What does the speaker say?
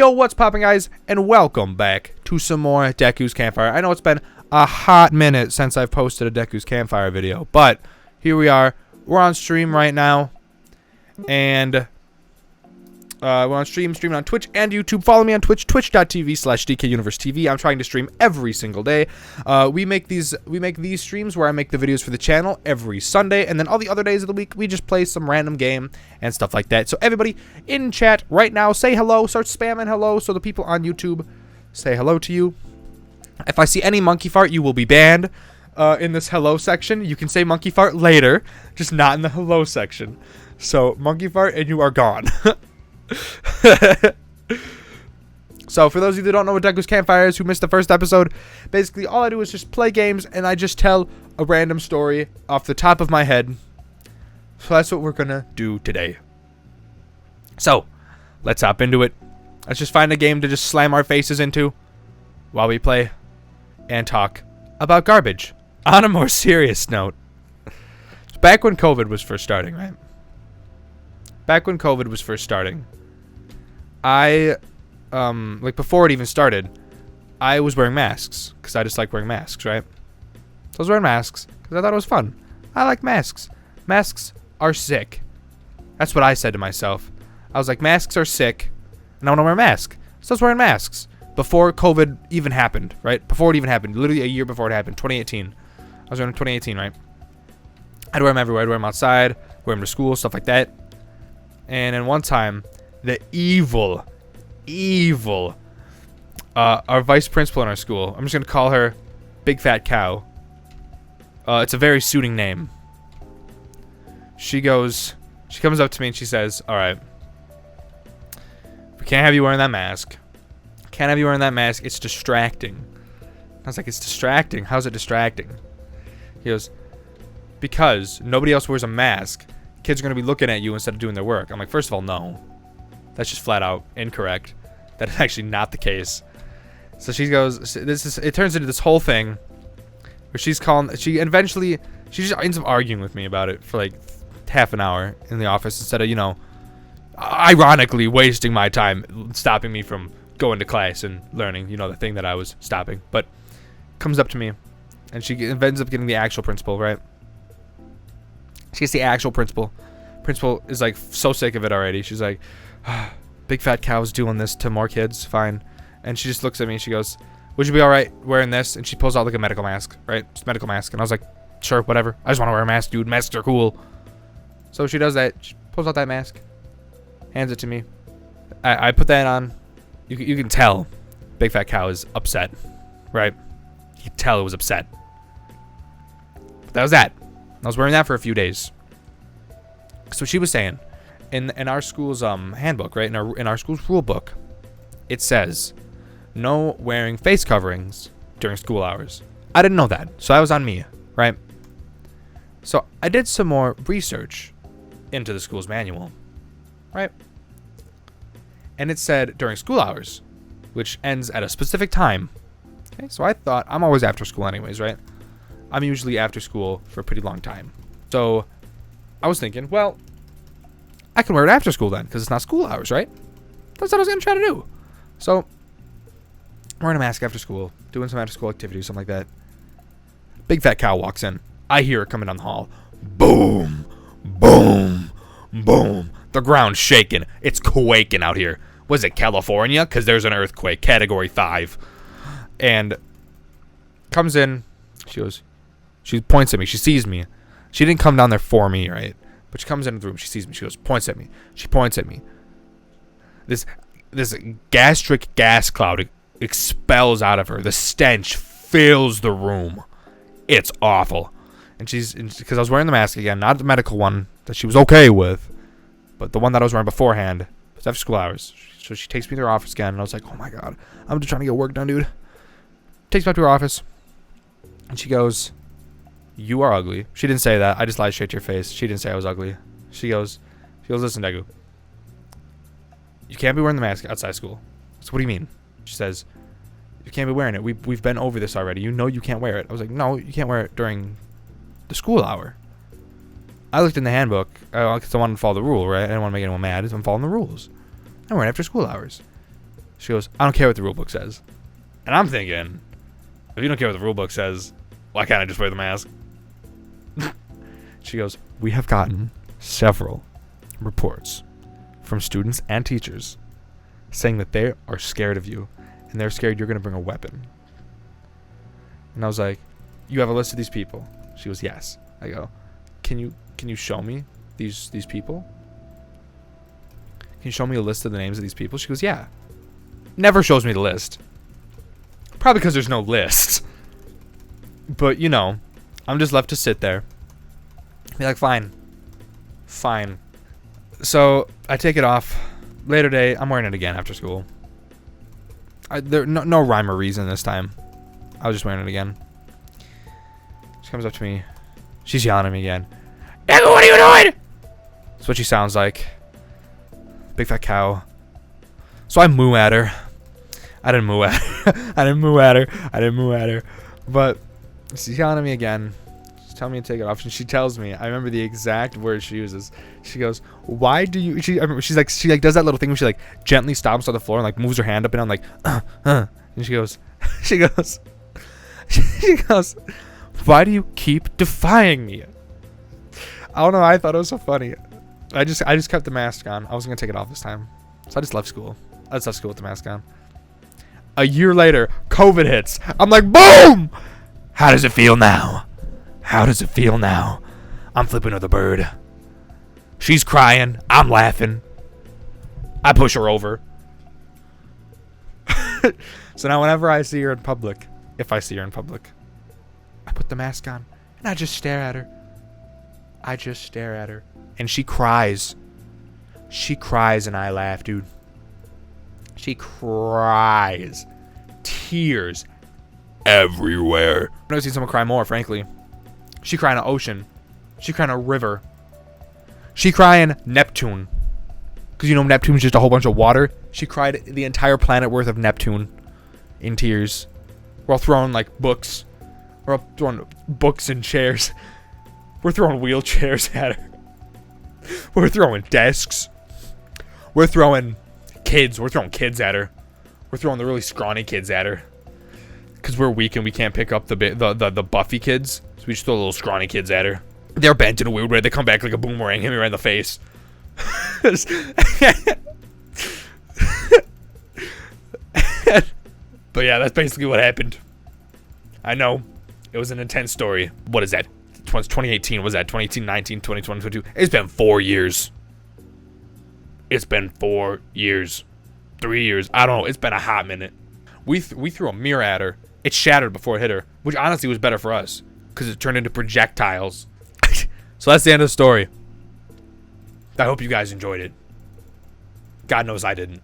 Yo, what's poppin', guys, and welcome back to some more Deku's Campfire. I know it's been a hot minute since I've posted a Deku's Campfire video, but here we are. We're on stream right now, and we're on streaming on Twitch and YouTube. Follow me on Twitch, twitch.tv/DkUniverseTV. I'm trying to stream every single day. We make these streams where I make the videos for the channel every Sunday, and then all the other days of the week we just play some random game and stuff like that. So everybody in chat right now, say hello. Start spamming hello so the people on YouTube say hello to you. If I see any monkey fart, you will be banned in this hello section. You can say monkey fart later, just not in the hello section. So monkey fart and you are gone. So for those of you that don't know what Deku's Campfire is, who missed the first episode, basically all I do is just play games and I just tell a random story off the top of my head. So that's what we're gonna do today. So let's hop into it. Let's just find a game to just slam our faces into while we play and talk about garbage. On a more serious note, back when COVID was first starting, right? Back when COVID was first starting, I, like before it even started, I was wearing masks because I just like wearing masks, right? So I was wearing masks because I thought it was fun. I like masks. Masks are sick. That's what I said to myself. I was like, masks are sick, and I want to wear a mask. So I was wearing masks before COVID even happened, right? Before it even happened, literally a year before it happened, 2018. I was wearing 2018, right? I'd wear them everywhere. I'd wear them outside, wear them to school, stuff like that. And then one time, the evil, our vice principal in our school, I'm just going to call her Big Fat Cow. It's a very suiting name. She comes up to me and she says, all right, we can't have you wearing that mask. Can't have you wearing that mask. It's distracting. I was like, it's distracting? How's it distracting? He goes, because nobody else wears a mask. Kids are going to be looking at you instead of doing their work. I'm like, first of all, no. That's just flat out incorrect. That is actually not the case. So she goes, it turns into this whole thing where she just ends up arguing with me about it for like half an hour in the office instead of, you know, ironically wasting my time, stopping me from going to class and learning, you know, the thing that I was stopping. But comes up to me and she ends up getting the actual principal, right? She gets the actual principal. Principal is like so sick of it already. She's like, Big Fat Cow's doing this to more kids. Fine. And she just looks at me and she goes, would you be alright wearing this? And she pulls out like a medical mask, right? Just medical mask. And I was like, sure, whatever. I just want to wear a mask, dude. Masks are cool. So she does that. She pulls out that mask. Hands it to me. I put that on. You can tell Big Fat Cow is upset, right? You can tell it was upset. But that was that. I was wearing that for a few days. So she was saying, in our school's handbook, right, in our school's rule book, it says no wearing face coverings during school hours. I didn't know that, so that was on me, right? So I did some more research into the school's manual, right? And it said during school hours, which ends at a specific time. Okay, so I thought, I'm always after school anyways, right? I'm usually after school for a pretty long time. So I was thinking, well, I can wear it after school then, because it's not school hours, right? That's what I was going to try to do. So I'm wearing a mask after school, doing some after school activities, something like that. Big Fat Cow walks in. I hear her coming down the hall. Boom, boom, boom. The ground's shaking. It's quaking out here. Was it California? Because there's an earthquake, category 5. And comes in. She points at me. She sees me. She didn't come down there for me, right? But she comes into the room. She sees me. She goes, points at me. She points at me. This gastric gas cloud expels out of her. The stench fills the room. It's awful. And because I was wearing the mask again, not the medical one that she was okay with, but the one that I was wearing beforehand. It was after school hours. So she takes me to her office again, and I was like, oh my god, I'm just trying to get work done, dude. Takes me up to her office, and she goes, you are ugly. She didn't say that. I just lied straight to your face. She didn't say I was ugly. She goes, listen, Deku, you can't be wearing the mask outside school. So what do you mean? She says, you can't be wearing it. We've been over this already. You know you can't wear it. I was like, no, you can't wear it during the school hour. I looked in the handbook because I wanted to follow the rule, right? I didn't want to make anyone mad. I'm following the rules. I wear it after school hours. She goes, I don't care what the rule book says. And I'm thinking, if you don't care what the rule book says, why can't I just wear the mask? She goes, we have gotten several reports from students and teachers saying that they are scared of you and they're scared you're going to bring a weapon. And I was like, you have a list of these people? She goes, yes. I go, can you show me these people? Can you show me a list of the names of these people? She goes, yeah. Never shows me the list. Probably because there's no list. But, you know, I'm just left to sit there. Be like, fine. Fine. So, I take it off. Later day, I'm wearing it again after school. There no rhyme or reason this time. I was just wearing it again. She comes up to me. She's yelling at me again. Deku, what are you doing? That's what she sounds like. Big fat cow. So I moo at her. I didn't moo at her. I didn't moo at her. But she's yelling at me again. She's telling me to take it off. And she tells me, I remember the exact words she uses. She goes, why do you... She does that little thing where she like gently stops on the floor and like moves her hand up and down like, And she goes, why do you keep defying me? I don't know. I thought it was so funny. I just kept the mask on. I wasn't going to take it off this time. So I just left school. I just left school with the mask on. A year later, COVID hits. I'm like, boom! How does it feel now? How does it feel now? I'm flipping with a bird. She's crying. I'm laughing. I push her over. So now whenever I see her in public, if I see her in public, I put the mask on and I just stare at her. I just stare at her. And she cries. She cries and I laugh, dude. She cries. Tears everywhere. I've never seen someone cry more, frankly. She cried in an ocean. She cried in a river. She cried in Neptune. Because you know Neptune's just a whole bunch of water. She cried the entire planet worth of Neptune in tears. We're all throwing like books. We're all throwing books and chairs. We're throwing wheelchairs at her. We're throwing desks. We're throwing kids. We're throwing kids at her. We're throwing the really scrawny kids at her. Because we're weak and we can't pick up the buffy kids. So we just throw little scrawny kids at her. They're bent in a weird way. They come back like a boomerang, hit me right in the face. But yeah, that's basically what happened. I know. It was an intense story. What is that? 2018. What was that? 2018, 19, 20, 22. It's been 4 years. It's been 4 years. 3 years. I don't know. It's been a hot minute. We threw a mirror at her. It shattered before it hit her, which honestly was better for us because it turned into projectiles. So that's the end of the story. I hope you guys enjoyed it. God knows I didn't.